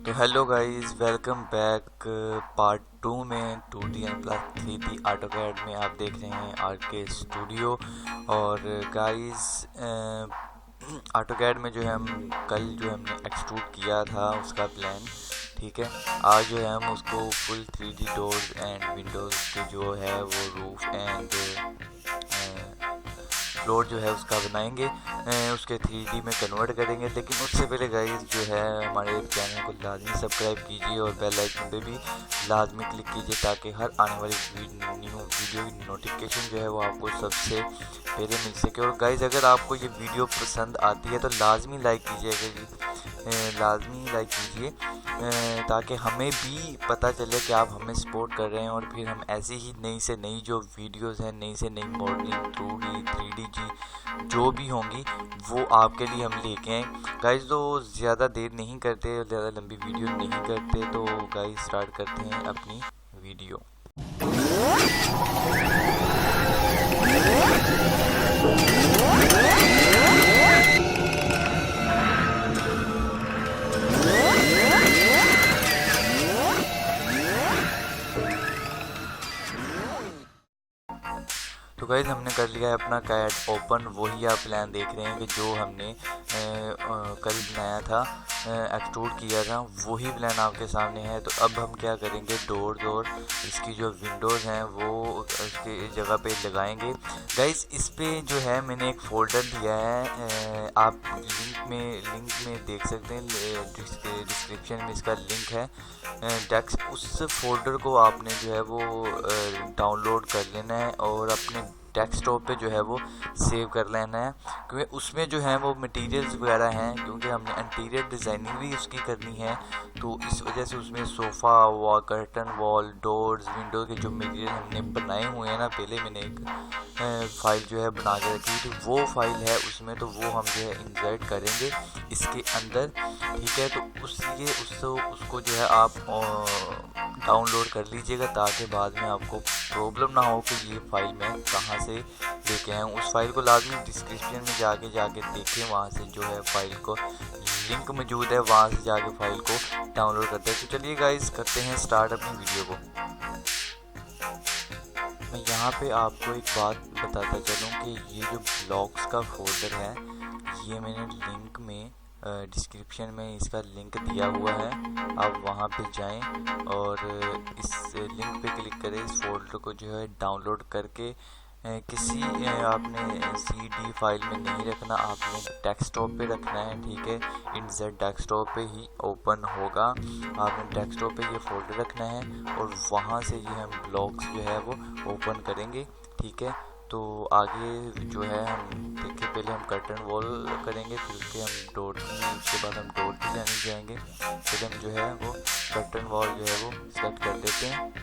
तो hello guys, welcome back. Part 2 में 2D and plus 3D AutoCAD में आप देख रहे हैं आर के स्टूडियो। और गाइस, ऑटोकैड में जो है हम कल जो हमने एक्सट्रूड किया था उसका प्लान, ठीक है। आज जो है हम उसको full 3D doors and Windows के जो है वो रूफ एंड फ्लोर जो है उसका बनाएंगे, उसके 3D में कन्वर्ट करेंगे। लेकिन उससे पहले गाइस जो है हमारे चैनल को लाजमी सब्सक्राइब कीजिए और बेल आइकन पे भी लाजमी क्लिक कीजिए ताकि हर आने वाली न्यू वीडियो की नोटिफिकेशन जो है वो आपको सबसे पहले मिल सके। और गाइस अगर आपको ये वीडियो पसंद आती है तो लाजमी लाइक कीजिएगा, लाजमी लाइक कीजिए ताकि हमें भी पता चले कि आप हमें सपोर्ट कर रहे हैं। और फिर हम ऐसी ही नई से नई जो वीडियोस हैं, नई से नई मॉडलिंग 2D 3D की जो भी होंगी वो आपके लिए हम लेके आए गाइस। तो ज़्यादा देर नहीं करते, ज़्यादा लंबी वीडियो नहीं करते, तो गाइस स्टार्ट करते हैं अपनी वीडियो। तो गाइज हमने कर लिया है अपना कैड ओपन। वही आप प्लान देख रहे हैं कि जो हमने कल बनाया था, एक्सट्रूड किया था, वही प्लान आपके सामने है। तो अब हम क्या करेंगे, डोर्स और इसकी जो विंडोज़ हैं वो उसके जगह पे लगाएंगे। गाइज इस पे जो है मैंने एक फ़ोल्डर दिया है, आप लिंक में देख सकते हैं, डिस्क्रिप्शन में इसका लिंक है। डेस्क उस फोल्डर को आपने जो है वो डाउनलोड कर लेना है और अपने डेस्कटॉप पे जो है वो सेव कर लेना है, क्योंकि उसमें जो है वो मटेरियल्स वगैरह हैं, क्योंकि हमने इंटीरियर डिज़ाइनिंग भी उसकी करनी है। तो इस वजह से उसमें sofa wall, curtain wall, doors, window के जो मटेरियल हमने बनाए हुए हैं ना, पहले मैंने एक फ़ाइल जो है बना के रखी थी, वो फाइल है उसमें। तो वो हम जो है इंसर्ट करेंगे इसके अंदर, ठीक है। तो उसको जो है आप डाउनलोड कर लीजिएगा ताकि बाद में आपको प्रॉब्लम ना हो कि ये फ़ाइल मैं कहाँ से लेके आया हूँ। उस फाइल को लाजमी डिस्क्रिप्शन में जाके देखें, वहाँ से जो है फ़ाइल को लिंक मौजूद है, वहाँ से जाके फ़ाइल को डाउनलोड करते हैं। तो चलिए गाइस करते हैं स्टार्ट अपनी वीडियो को। मैं यहाँ पे आपको एक बात बताता चलूँ कि ये जो ब्लॉग्स का फोल्डर है, ये मैंने लिंक में डिस्क्रिप्शन में इसका लिंक दिया हुआ है। आप वहाँ पे जाएं और इस लिंक पे क्लिक करें। इस फोल्डर को जो है डाउनलोड करके किसी आपने CD फाइल में नहीं रखना, आपने डेस्कटॉप पे रखना है, ठीक है। इंसर्ट डेस्कटॉप पे ही ओपन होगा, आपने डेस्कटॉप पे ये फोल्डर रखना है और वहाँ से ये हम ब्लॉग्स जो है वो ओपन करेंगे, ठीक है। तो आगे जो है हम देखिए, पहले हम कर्टन वॉल करेंगे, फिर उसके हम डोर की, उसके बाद हम डोर की जाने जाएंगे। फिर हम जो है वो कर्टन वॉल जो है वो सेट कर देते हैं।